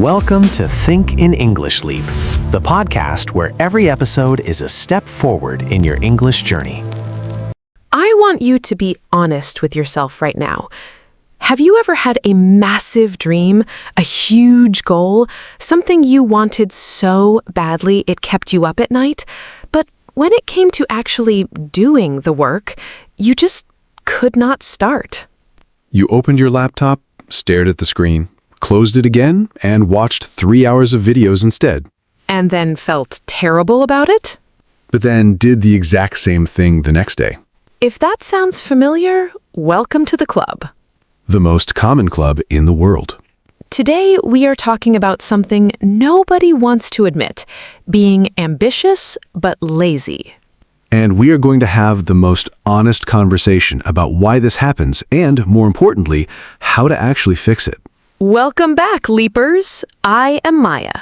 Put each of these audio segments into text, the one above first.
Welcome to Think in English Leap, the podcast where every episode is a step forward in your English journey. I want you to be honest with yourself right now. Have you ever had a massive dream, a huge goal, something you wanted so badly it kept you up at night, but when it came to actually doing the work, you just could not start? You opened your laptop, stared at the screen, closed it again, and watched 3 hours of videos instead. And then felt terrible about it? But then did the exact same thing the next day. If that sounds familiar, welcome to the club. The most common club in the world. Today, we are talking about something nobody wants to admit, being ambitious but lazy. And we are going to have the most honest conversation about why this happens and, more importantly, how to actually fix it. Welcome back, Leapers. I am Maya.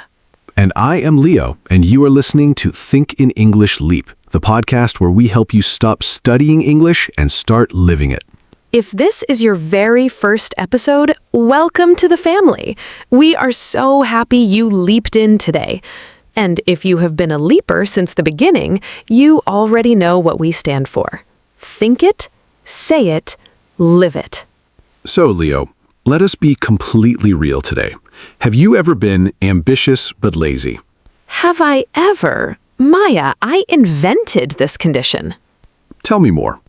And I am Leo, and you are listening to Think in English Leap, the podcast where we help you stop studying English and start living it. If this is your very first episode, welcome to the family. We are so happy you leaped in today. And if you have been a leaper since the beginning, you already know what we stand for. Think it, say it, live it. So, Leo, let us be completely real today. Have you ever been ambitious but lazy? Have I ever? Maya, I invented this condition. Tell me more.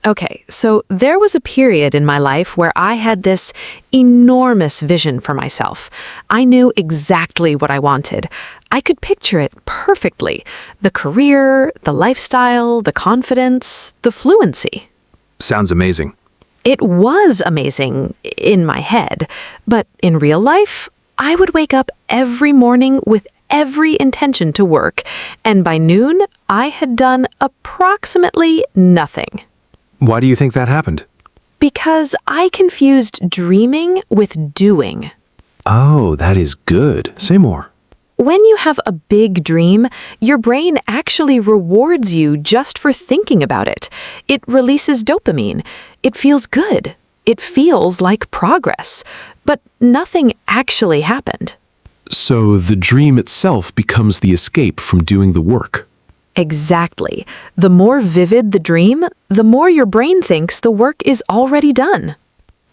Okay, so there was a period in my life where I had this enormous vision for myself. I knew exactly what I wanted. I could picture it perfectly. The career, the lifestyle, the confidence, the fluency. Sounds amazing. It was amazing in my head, but in real life, I would wake up every morning with every intention to work, and by noon, I had done approximately nothing. Why do you think that happened? Because I confused dreaming with doing. Oh, that is good. Say more. When you have a big dream, your brain actually rewards you just for thinking about it. It releases dopamine. It feels good. It feels like progress. But nothing actually happened. So the dream itself becomes the escape from doing the work. Exactly. The more vivid the dream, the more your brain thinks the work is already done.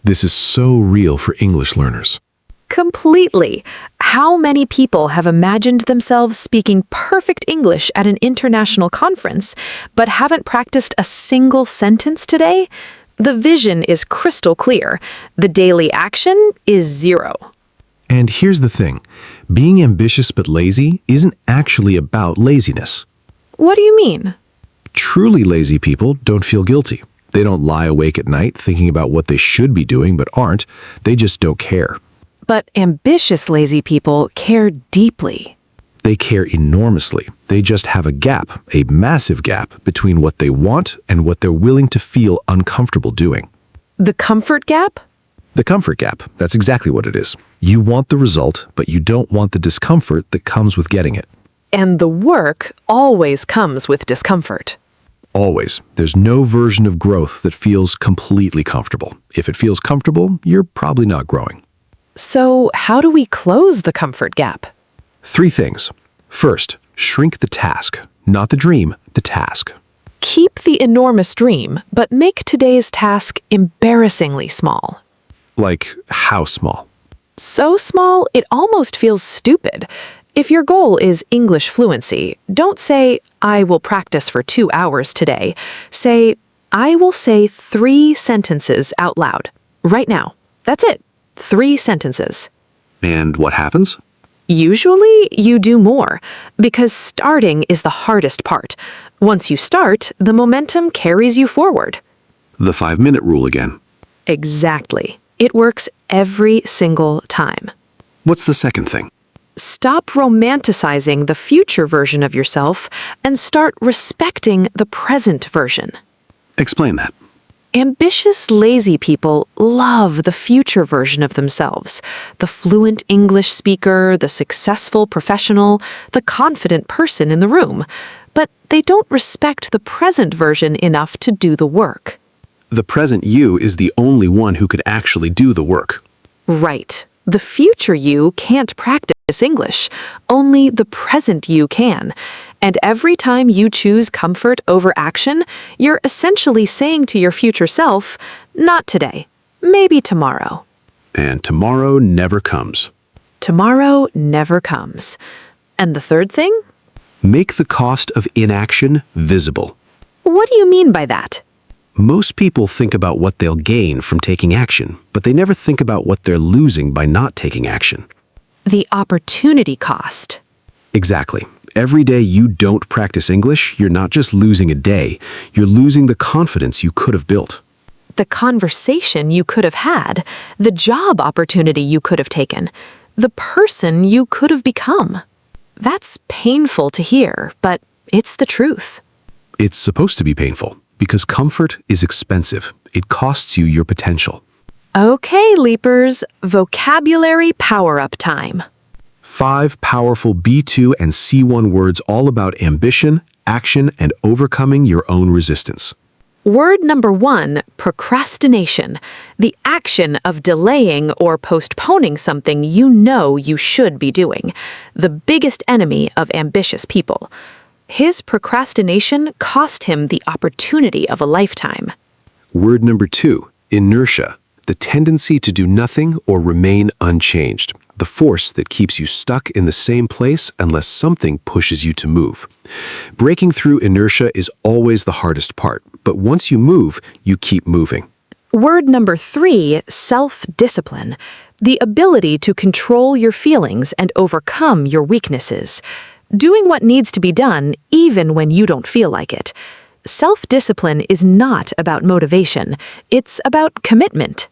This is so real for English learners. Completely. How many people have imagined themselves speaking perfect English at an international conference, but haven't practiced a single sentence today? The vision is crystal clear. The daily action is zero. And here's the thing. Being ambitious but lazy isn't actually about laziness. What do you mean? Truly lazy people don't feel guilty. They don't lie awake at night thinking about what they should be doing but aren't. They just don't care. But ambitious lazy people care deeply. They care enormously. They just have a gap, a massive gap, between what they want and what they're willing to feel uncomfortable doing. The comfort gap? The comfort gap. That's exactly what it is. You want the result, but you don't want the discomfort that comes with getting it. And the work always comes with discomfort. Always. There's no version of growth that feels completely comfortable. If it feels comfortable, you're probably not growing. So how do we close the comfort gap? 3 things. First, shrink the task. Not the dream, the task. Keep the enormous dream, but make today's task embarrassingly small. Like, how small? So small, it almost feels stupid. If your goal is English fluency, don't say, I will practice for 2 hours today. Say, I will say 3 sentences out loud. Right now. That's it. 3 sentences. And what happens? Usually, you do more, because starting is the hardest part. Once you start, the momentum carries you forward. The 5-minute rule again. Exactly. It works every single time. What's the second thing? Stop romanticizing the future version of yourself and start respecting the present version. Explain that. Ambitious, lazy people love the future version of themselves. The fluent English speaker, the successful professional, the confident person in the room. But they don't respect the present version enough to do the work. The present you is the only one who could actually do the work. Right. The future you can't practice English. Only the present you can. And every time you choose comfort over action, you're essentially saying to your future self, not today, maybe tomorrow. And tomorrow never comes. Tomorrow never comes. And the third thing? Make the cost of inaction visible. What do you mean by that? Most people think about what they'll gain from taking action, but they never think about what they're losing by not taking action. The opportunity cost. Exactly. Every day you don't practice English, you're not just losing a day, you're losing the confidence you could have built. The conversation you could have had. The job opportunity you could have taken. The person you could have become. That's painful to hear, but it's the truth. It's supposed to be painful because comfort is expensive. It costs you your potential. Okay, Leapers, vocabulary power-up time. 5 powerful B2 and C1 words all about ambition, action, and overcoming your own resistance. Word number 1, procrastination. The action of delaying or postponing something you know you should be doing. The biggest enemy of ambitious people. His procrastination cost him the opportunity of a lifetime. Word number 2, inertia. The tendency to do nothing or remain unchanged. The force that keeps you stuck in the same place unless something pushes you to move. Breaking through inertia is always the hardest part, but once you move, you keep moving. Word number 3, self-discipline. The ability to control your feelings and overcome your weaknesses. Doing what needs to be done even when you don't feel like it. Self-discipline is not about motivation. It's about commitment.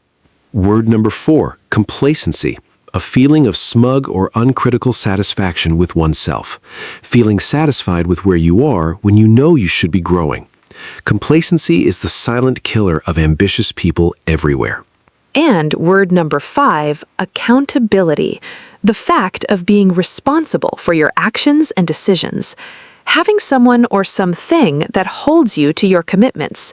Word number 4, complacency. A feeling of smug or uncritical satisfaction with oneself. Feeling satisfied with where you are when you know you should be growing. Complacency is the silent killer of ambitious people everywhere. And word number 5, accountability. The fact of being responsible for your actions and decisions. Having someone or something that holds you to your commitments.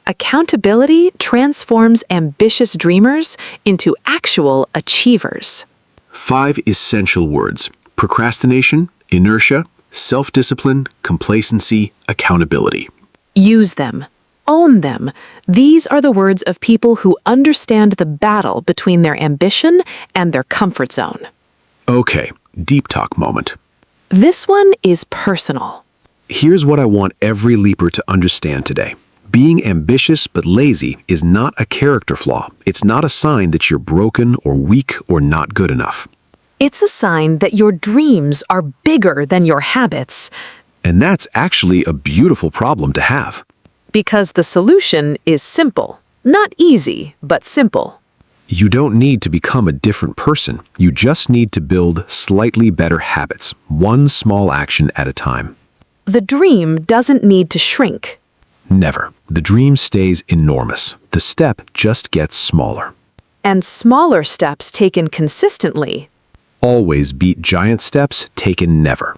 Accountability transforms ambitious dreamers into actual achievers. 5 essential words: procrastination, inertia, self-discipline, complacency, accountability. Use them. Own them. These are the words of people who understand the battle between their ambition and their comfort zone. Okay, deep talk moment. This one is personal. Here's what I want every leaper to understand today. Being ambitious but lazy is not a character flaw. It's not a sign that you're broken or weak or not good enough. It's a sign that your dreams are bigger than your habits. And that's actually a beautiful problem to have. Because the solution is simple. Not easy, but simple. You don't need to become a different person. You just need to build slightly better habits, one small action at a time. The dream doesn't need to shrink. Never. The dream stays enormous. The step just gets smaller. And smaller steps taken consistently. Always beat giant steps taken never.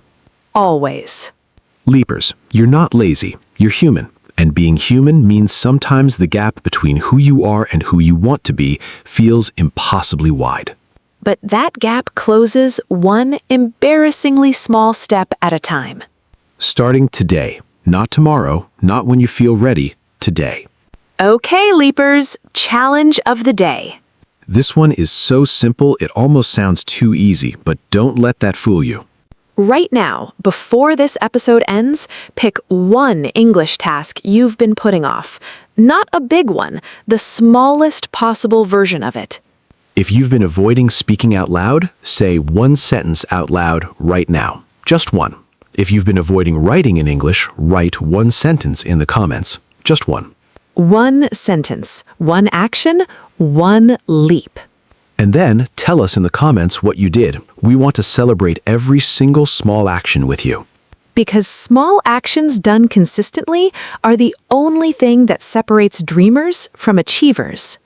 Always. Leapers, you're not lazy. You're human. And being human means sometimes the gap between who you are and who you want to be feels impossibly wide. But that gap closes one embarrassingly small step at a time. Starting today. Not tomorrow, not when you feel ready, today. Okay, Leapers, challenge of the day. This one is so simple it almost sounds too easy, but don't let that fool you. Right now, before this episode ends, pick one English task you've been putting off. Not a big one, the smallest possible version of it. If you've been avoiding speaking out loud, say one sentence out loud right now. Just one. If you've been avoiding writing in English, write one sentence in the comments. Just one. One sentence, one action, one leap. And then tell us in the comments what you did. We want to celebrate every single small action with you. Because small actions done consistently are the only thing that separates dreamers from achievers.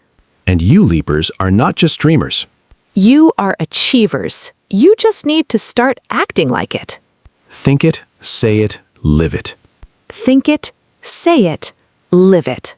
And you, Leapers, are not just dreamers. You are achievers. You just need to start acting like it. Think it, say it, live it. Think it, say it, live it.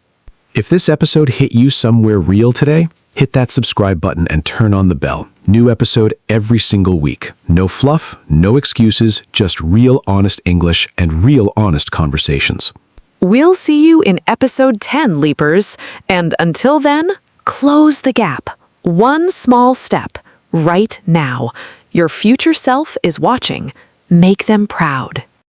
If this episode hit you somewhere real today, Hit that subscribe button and turn on the bell. New episode every single week. No fluff, no excuses, just real honest English and real honest conversations. We'll see you in episode 10, Leapers. And until then, close the gap. One small step, right now. Your future self is watching. Make them proud.